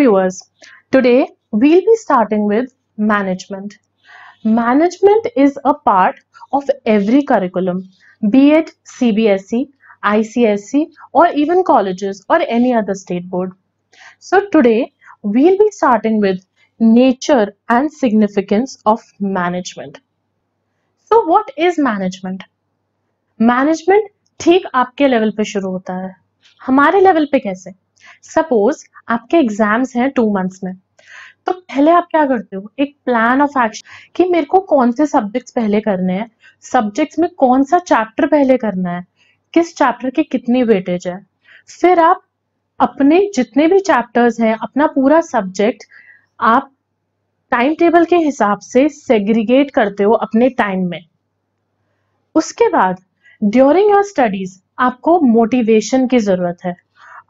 viewers, today we'll be starting with management. Management is a part of every curriculum, be it CBSE, ICSE, or even colleges or any other state board. So today we'll be starting with nature and significance of management. So what is management? Management ठीक आपके level पे शुरू होता है, हमारे level पे कैसे? Suppose आपके एग्जाम्स हैं 2 मंथ्स में, तो पहले आप क्या करते हो, एक प्लान ऑफ एक्शन कि मेरे को कौन से सब्जेक्ट्स पहले करने हैं, सब्जेक्ट्स में कौन सा चैप्टर पहले करना है, किस चैप्टर की कितनी वेटेज है। फिर आप अपने जितने भी चैप्टर्स हैं, अपना पूरा सब्जेक्ट आप टाइम टेबल के हिसाब से सेग्रीगेट करते हो अपने टाइम में। उसके बाद ड्यूरिंग योर स्टडीज आपको मोटिवेशन की जरूरत है,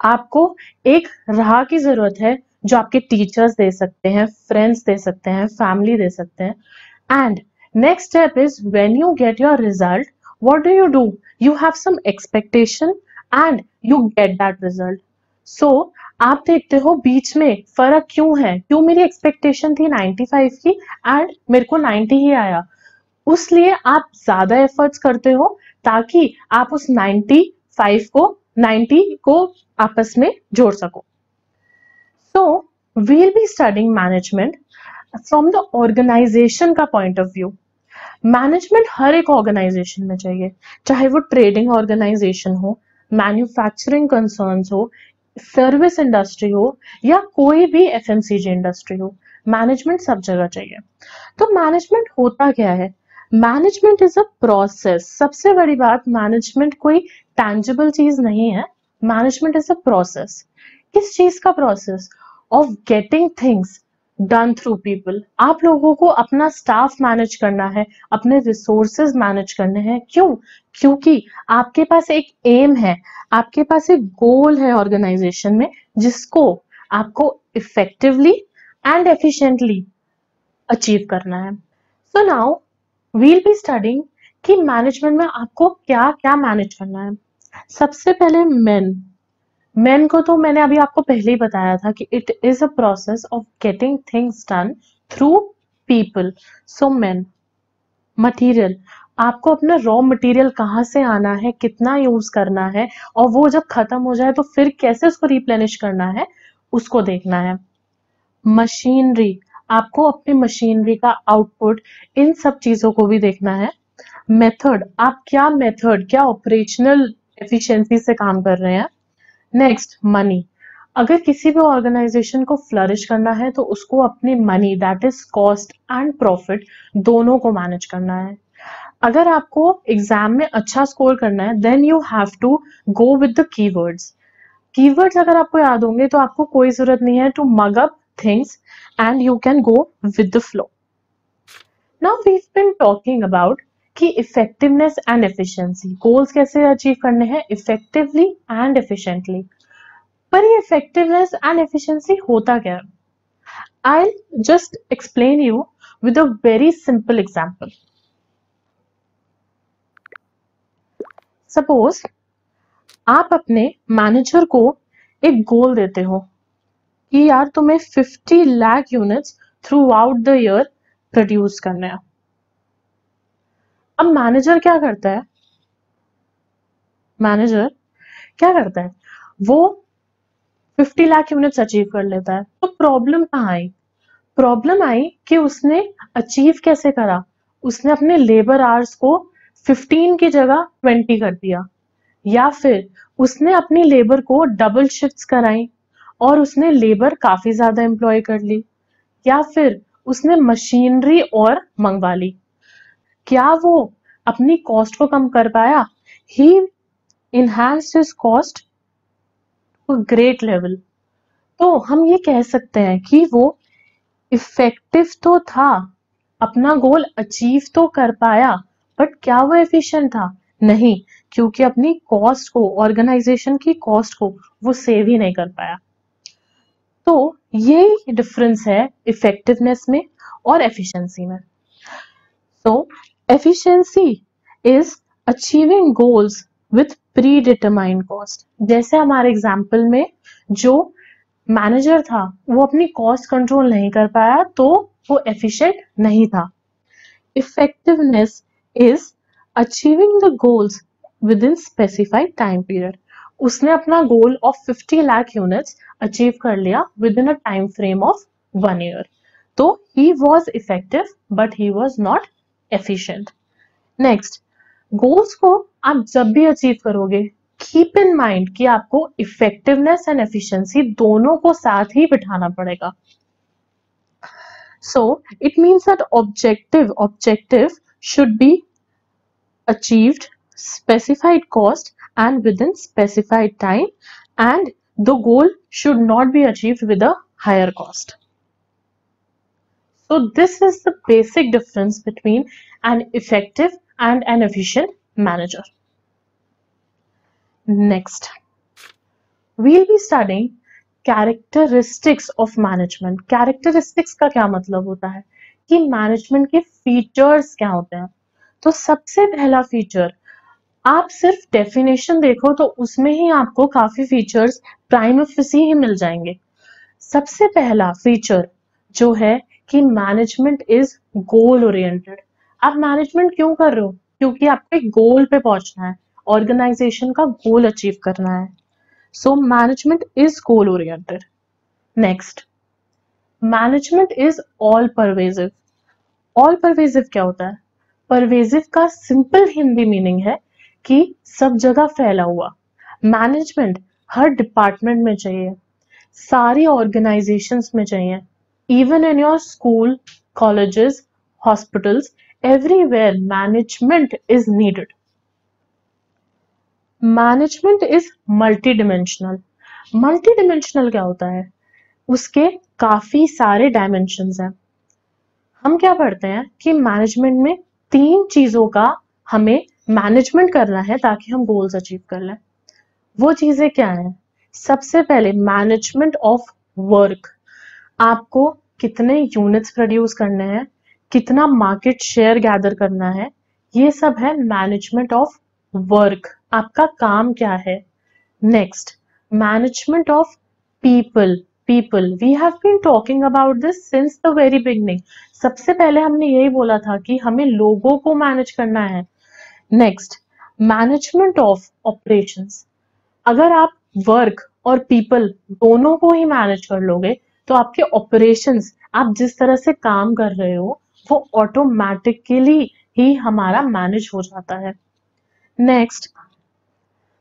आपको एक राह की जरूरत है जो आपके टीचर्स दे सकते हैं, फ्रेंड्स दे सकते हैं, फैमिली दे सकते हैं। And next step is when you get your result, what do? You have some expectation and you get that result. So आप देखते हो बीच में फर्क क्यों है, क्यों मेरी एक्सपेक्टेशन थी 95 की एंड मेरे को 90 ही आया। उसलिए आप ज्यादा एफर्ट्स करते हो ताकि आप उस 90 को आपस में जोड़ सको। So we'll be studying management from the organisation का पॉइंट ऑफ व्यू। मैनेजमेंट हर एक ऑर्गेनाइजेशन में चाहिए, चाहे वो ट्रेडिंग ऑर्गेनाइजेशन हो, मैन्युफैक्चरिंग कंसर्न्स हो, सर्विस इंडस्ट्री हो या कोई भी एफएमसीजी इंडस्ट्री हो, मैनेजमेंट सब जगह चाहिए। तो मैनेजमेंट होता क्या है? Management is a process. सबसे बड़ी बात, मैनेजमेंट कोई टैंजिबल चीज नहीं है, मैनेजमेंट इज अ प्रोसेस। किस चीज का process? Of getting things done through people. आप लोगों को अपना स्टाफ मैनेज करना है, अपने रिसोर्सेज मैनेज करने हैं। क्यों? क्योंकि आपके पास एक एम है, आपके पास एक गोल है ऑर्गेनाइजेशन में, जिसको आपको इफेक्टिवली एंड एफिशिएंटली अचीव करना है। So now we'll be studying कि मैनेजमेंट में आपको क्या क्या मैनेज करना है। सबसे पहले मेन को तो मैंने अभी आपको पहले ही बताया था कि it is a process of getting things done through people. So main, material, आपको अपना रॉ मटेरियल कहाँ से आना है, कितना यूज करना है, और वो जब खत्म हो जाए तो फिर कैसे उसको रिप्लेनिश करना है, उसको देखना है। मशीनरी, आपको अपनी मशीनरी का आउटपुट, इन सब चीजों को भी देखना है। मेथड, आप क्या ऑपरेशनल एफिशिएंसी से काम कर रहे हैं। नेक्स्ट, मनी, अगर किसी भी ऑर्गेनाइजेशन को फ्लरिश करना है तो उसको अपनी money, that is cost and profit, दोनों को मैनेज करना है। अगर आपको एग्जाम में अच्छा स्कोर करना है, then you have to go with the keywords अगर आपको याद होंगे तो आपको कोई जरूरत नहीं है to mug up things and you can go with the flow. Now we've been talking about कि effectiveness and efficiency, goals कैसे अचीव करने हैं effectively and efficiently। पर ये effectiveness and efficiency होता क्या है? I'll just explain you with a very simple example. Suppose आप अपने मैनेजर को एक गोल देते हो कि यार तुम्हें 50 lakh units through out the year produce करने हैं। अब मैनेजर क्या करता है? वो 50 लाख यूनिट्स अचीव कर लेता है। तो प्रॉब्लम कहाँ आई? प्रॉब्लम आई कि उसने अचीव कैसे करा? उसने अपने लेबर आवर्स को 15 की जगह 20 कर दिया, या फिर उसने अपनी लेबर को डबल शिफ्ट्स कराई और उसने लेबर काफी ज्यादा एम्प्लॉय कर ली, या फिर उसने मशीनरी और मंगवा ली। क्या वो अपनी कॉस्ट को कम कर पाया? He enhanced his cost to great level. तो हम ये कह सकते हैं कि वो इफेक्टिव तो था, अपना गोल अचीव तो कर पाया, बट क्या वो एफिशिएंट था? नहीं, क्योंकि अपनी कॉस्ट को, ऑर्गेनाइजेशन की कॉस्ट को वो सेव ही नहीं कर पाया। तो ये डिफरेंस है इफेक्टिवनेस में और एफिशिएंसी में। So efficiency is achieving goals with predetermined cost. जैसे हमारे एग्जाम्पल में जो मैनेजर था वो अपनी कॉस्ट कंट्रोल नहीं कर पाया तो वो एफिशिएंट नहीं था। Effectiveness is achieving the goals within specified time period. उसने अपना goal of 50 lakh units achieve कर लिया within a time frame of 1 year. तो he was effective but he was not efficient. Next, goals को आप जब भी achieve करोगे कीप इन माइंड कि आपको इफेक्टिवनेस एंड एफिशिएंसी दोनों को साथ ही बिठाना पड़ेगा। So it means that objective should be achieved specified cost and within specified time, and the goal should not be achieved with a higher cost. So this is the basic difference between an effective and an efficient manager. Next, we'll be studying characteristics of management. Characteristics का क्या मतलब होता है कि management के features क्या होते हैं। तो सबसे पहला फीचर, आप सिर्फ डेफिनेशन देखो तो उसमें ही आपको काफी फीचर्स प्राइम ऑफिस ही मिल जाएंगे। सबसे पहला फीचर जो है कि मैनेजमेंट इज गोल ओरिएंटेड। आप मैनेजमेंट क्यों कर रहे हो? क्योंकि आपको एक गोल पे पहुंचना है, ऑर्गेनाइजेशन का गोल अचीव करना है। So management is goal oriented. Next, management is all pervasive. All pervasive क्या होता है? Pervasive का सिंपल हिंदी मीनिंग है कि सब जगह फैला हुआ। मैनेजमेंट हर डिपार्टमेंट में चाहिए, सारी ऑर्गेनाइजेशंस में चाहिए, even in your school, colleges, hospitals, everywhere management is needed. Management is multi dimensional. Multi dimensional क्या होता है? उसके काफी सारे डायमेंशंस हैं। हम क्या पढ़ते हैं कि मैनेजमेंट में 3 चीजों का हमें मैनेजमेंट करना है ताकि हम गोल्स अचीव कर लें। वो चीजें क्या हैं? सबसे पहले मैनेजमेंट ऑफ वर्क। आपको कितने यूनिट्स प्रोड्यूस करने हैं, कितना मार्केट शेयर गैदर करना है, ये सब है मैनेजमेंट ऑफ वर्क। आपका काम क्या है। Next, management of people. We have been talking about this since the very beginning. सबसे पहले हमने यही बोला था कि हमें लोगों को मैनेज करना है। Next, management of operations. अगर आप वर्क और पीपल दोनों को ही मैनेज कर लोगे तो आपके ऑपरेशंस, आप जिस तरह से काम कर रहे हो वो ऑटोमेटिकली ही हमारा मैनेज हो जाता है। Next,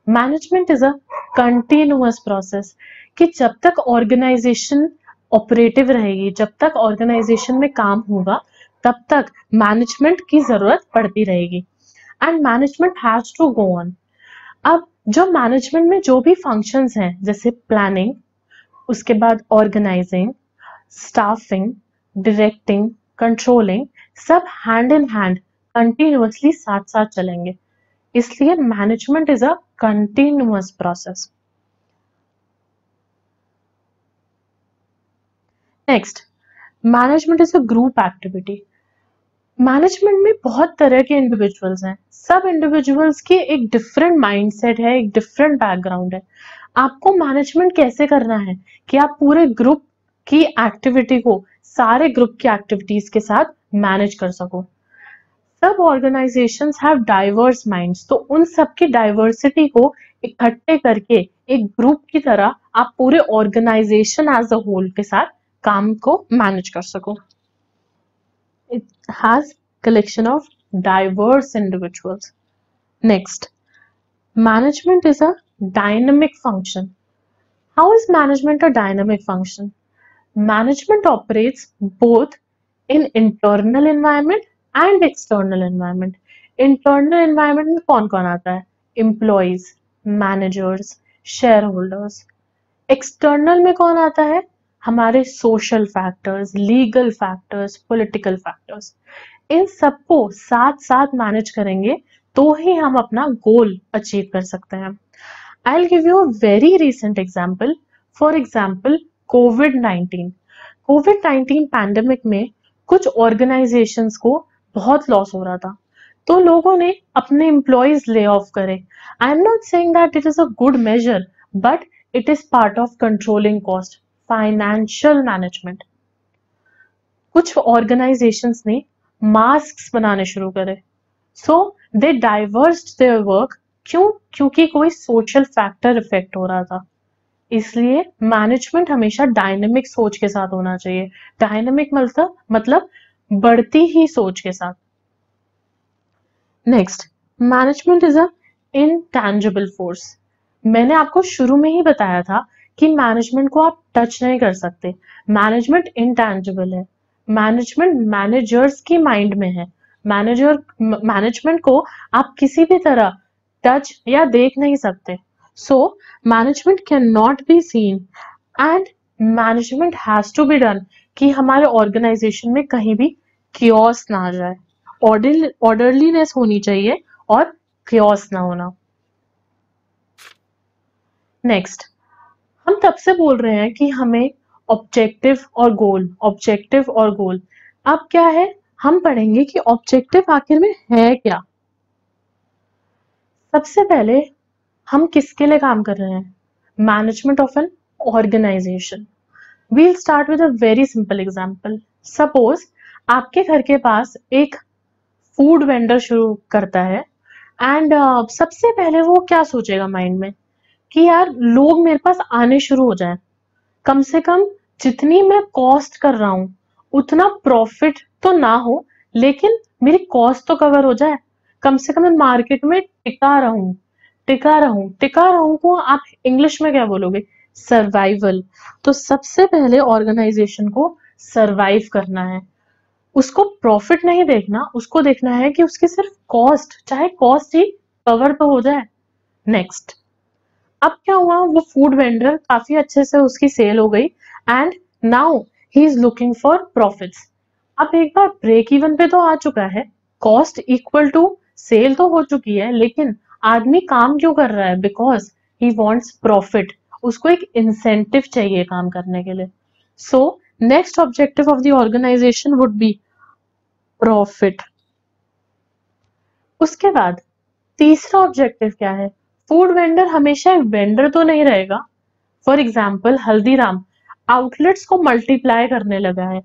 management is a continuous process कि जब तक ऑर्गेनाइजेशन ऑपरेटिव रहेगी, जब तक ऑर्गेनाइजेशन में काम होगा, तब तक मैनेजमेंट की जरूरत पड़ती रहेगी and management has to go on. अब जो मैनेजमेंट में जो भी फंक्शंस हैं जैसे प्लानिंग, उसके बाद ऑर्गेनाइजिंग, स्टाफिंग, डायरेक्टिंग, कंट्रोलिंग, सब हैंड इन हैंड कंटिन्यूअसली साथ साथ चलेंगे। इसलिए management is a continuous process. Next, management is a group activity. Management में बहुत तरह के इंडिविजुअल्स हैं, सब इंडिविजुअल्स की एक डिफरेंट माइंडसेट है, एक डिफरेंट बैकग्राउंड है। आपको मैनेजमेंट कैसे करना है कि आप पूरे ग्रुप की एक्टिविटी को सारे ग्रुप की एक्टिविटीज के साथ मैनेज कर सको। सब ऑर्गेनाइजेशंस हैव डाइवर्स माइंड्स, तो उन सब की डाइवर्सिटी को इकट्ठे करके एक ग्रुप की तरह आप पूरे ऑर्गेनाइजेशन एज अ होल के साथ काम को मैनेज कर सको। It has collection of diverse individuals. Next, management is a dynamic function. How is management a dynamic function? Management operates both in internal environment and external environment. Internal environment में कौन कौन आता है? Employees, managers, shareholders. External में कौन आता है? हमारे social factors, legal factors, political factors. इन सबको साथ साथ मैनेज करेंगे तो ही हम अपना गोल अचीव कर सकते हैं। I will give you a very recent example. For example covid pandemic में कुछ ऑर्गेनाइजेशंस को बहुत लॉस हो रहा था, तो लोगों ने अपने एम्प्लॉयज ले ऑफ करे। I am not saying that it is a good measure, but it is part of controlling cost. Financial management. कुछ ऑर्गेनाइजेशंस ने मास्क बनाने शुरू करे, so they diversed their work. क्यों? क्योंकि कोई सोशल फैक्टर इफेक्ट हो रहा था। इसलिए मैनेजमेंट हमेशा डायनेमिक सोच के साथ होना चाहिए। डायनेमिक मतलब बढ़ती ही सोच के साथ। Next, management is a intangible force. मैंने आपको शुरू में ही बताया था कि मैनेजमेंट को आप टच नहीं कर सकते। मैनेजमेंट इनटैंजिबल है। मैनेजमेंट मैनेजर्स की माइंड में है। मैनेजमेंट को आप किसी भी तरह टच या देख नहीं सकते। So management can not be seen and management has to be done कि हमारे ऑर्गेनाइजेशन में कहीं भी कियोस ना आ जाए। ऑर्डरलीनेस होनी चाहिए और कियोस ना होना। नेक्स्ट, हम तब से बोल रहे हैं कि हमें ऑब्जेक्टिव और गोल। अब क्या है, हम पढ़ेंगे कि ऑब्जेक्टिव आखिर में है क्या। सबसे पहले हम किसके लिए काम कर रहे हैं? Management of an organisation. We'll start with a very simple example. Suppose आपके घर के पास एक फूड वेंडर शुरू करता है एंड सबसे पहले वो क्या सोचेगा माइंड में कि यार लोग मेरे पास आने शुरू हो जाएं, कम से कम जितनी मैं कॉस्ट कर रहा हूं उतना प्रॉफिट तो ना हो, लेकिन मेरी कॉस्ट तो कवर हो जाए, कम से कम मैं मार्केट में टिका रहूं को आप इंग्लिश में क्या बोलोगे? सर्वाइवल। तो सबसे पहले ऑर्गेनाइजेशन को सर्वाइव करना है। उसको प्रॉफिट नहीं देखना, उसको देखना है कि उसकी सिर्फ कॉस्ट, चाहे कॉस्ट ही कवर तो हो जाए। नेक्स्ट, अब क्या हुआ, वो फूड वेंडर काफी अच्छे से उसकी सेल हो गई and now he is looking for profits. अब एक बार ब्रेक इवन पे तो आ चुका है, कॉस्ट इक्वल टू सेल तो हो चुकी है, लेकिन आदमी काम क्यों कर रहा है? Because he wants profit. उसको एक इंसेंटिव चाहिए काम करने के लिए। So next objective of the organisation would be profit. उसके बाद तीसरा ऑब्जेक्टिव क्या है? फूड वेंडर हमेशा एक वेंडर तो नहीं रहेगा। फॉर एग्जाम्पल हल्दीराम आउटलेट्स को मल्टीप्लाई करने लगा है,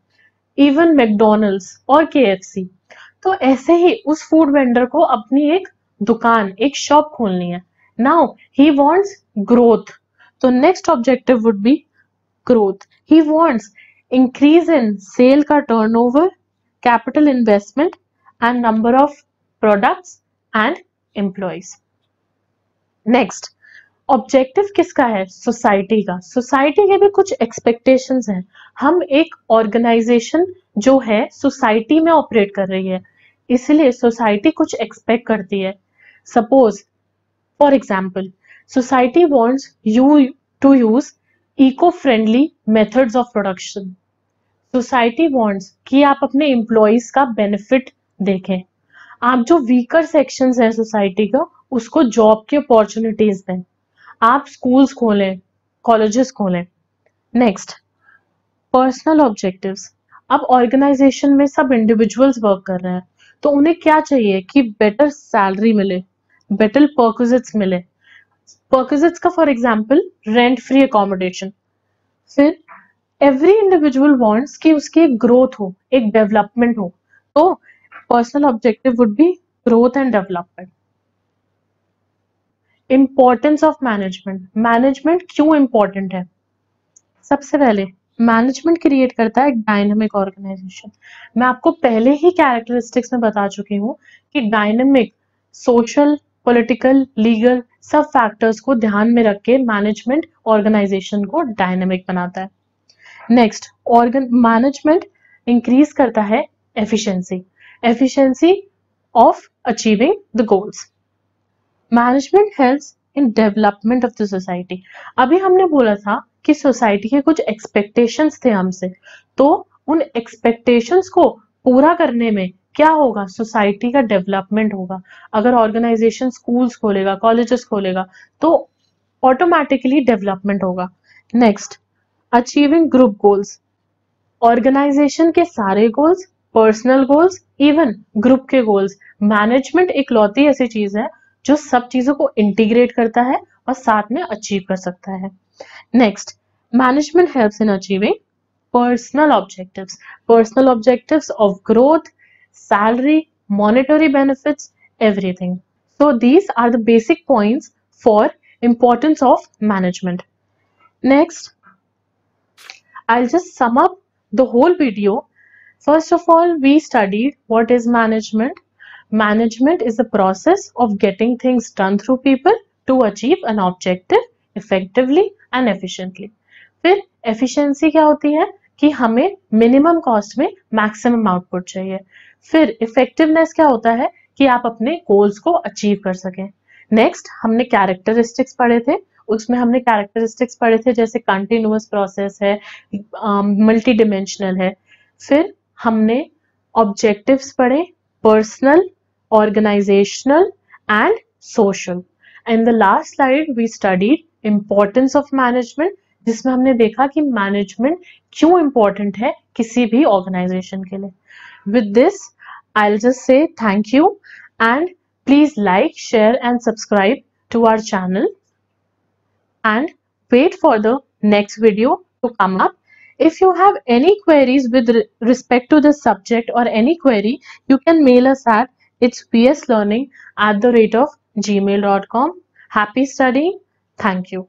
इवन मैकडोनल्ड्स और केएफसी। तो ऐसे ही उस फूड वेंडर को अपनी एक दुकान, एक शॉप खोलनी है। Now he wants growth. तो next objective would be growth. He wants increase in sale का turnover, capital investment and number of products and employees. Next objective किसका है? सोसाइटी का। सोसाइटी के भी कुछ एक्सपेक्टेशंस हैं। हम एक ऑर्गेनाइजेशन जो है सोसाइटी में ऑपरेट कर रही है, इसलिए सोसाइटी कुछ एक्सपेक्ट करती है। Suppose for example society wants you to use eco friendly methods of production. Society wants कि आप अपने एम्प्लॉइज का बेनिफिट देखें। आप जो वीकर सेक्शंस हैं सोसाइटी का, उसको जॉब की अपॉर्चुनिटीज दें। आप स्कूल्स खोलें, कॉलेजेस खोलें। Next personal objectives. अब ऑर्गेनाइजेशन में सब इंडिविजुअल्स वर्क कर रहे हैं, तो उन्हें क्या चाहिए कि बेटर सैलरी मिले, बेटर पर्क्विजिट्स मिले। पर्क्विजिट्स का for example rent free accommodation. फिर एवरी इंडिविजुअल वांट्स कि उसकी एक ग्रोथ हो, एक डेवलपमेंट हो। तो personal objective would be growth and development. Importance of management. Management क्यों इंपॉर्टेंट है? सबसे पहले मैनेजमेंट क्रिएट करता है एक डायनेमिक ऑर्गेनाइजेशन। मैं आपको पहले ही कैरेक्टरिस्टिक्स में बता चुकी हूँ कि डायनेमिक सोशल, पॉलिटिकल, लीगल सब फैक्टर्स को ध्यान में रख के मैनेजमेंट ऑर्गेनाइजेशन को डायनेमिक बनाता है। नेक्स्ट मैनेजमेंट इंक्रीज करता है efficiency of achieving the goals. Management helps in development of the society. अभी हमने बोला था कि सोसाइटी के कुछ एक्सपेक्टेशंस थे हमसे, तो उन एक्सपेक्टेशंस को पूरा करने में क्या होगा? सोसाइटी का डेवलपमेंट होगा। अगर ऑर्गेनाइजेशन स्कूल्स खोलेगा, कॉलेजेस खोलेगा, तो ऑटोमेटिकली डेवलपमेंट होगा। Next achieving group goals. Organisation के सारे goals, personal goals, even group के गोल्स। मैनेजमेंट एक लौती ऐसी चीज है जो सब चीजों को इंटीग्रेट करता है और साथ में अचीव कर सकता है। Next Management helps in achieving personal objectives of growth, salary, monetary benefits, everything. So these are the basic points for importance of management. Next, I'll just sum up the whole video. First of all, we studied what is management. Management is the process of getting things done through people to achieve an objective effectively and efficiently. फिर efficiency क्या होती है कि हमें minimum cost में maximum output चाहिए. फिर effectiveness क्या होता है कि आप अपने goals को achieve कर सकें. Next, हमने characteristics पढ़े थे. उसमें हमने कैरेक्टरिस्टिक्स पढ़े थे जैसे कंटिन्यूअस प्रोसेस है, मल्टी डिमेंशनल है. फिर हमने ऑब्जेक्टिव्स पढ़े, personal, organisational and social. In the last slide we studied importance of management, जिसमें हमने देखा कि मैनेजमेंट क्यों इम्पोर्टेंट है किसी भी ऑर्गेनाइजेशन के लिए. With this I will just say thank you and please like, share and subscribe to our channel. And wait for the next video to come up. If you have any queries with respect to the subject or any query, you can mail us at itsvslearning@gmail.com. Happy studying. Thank you.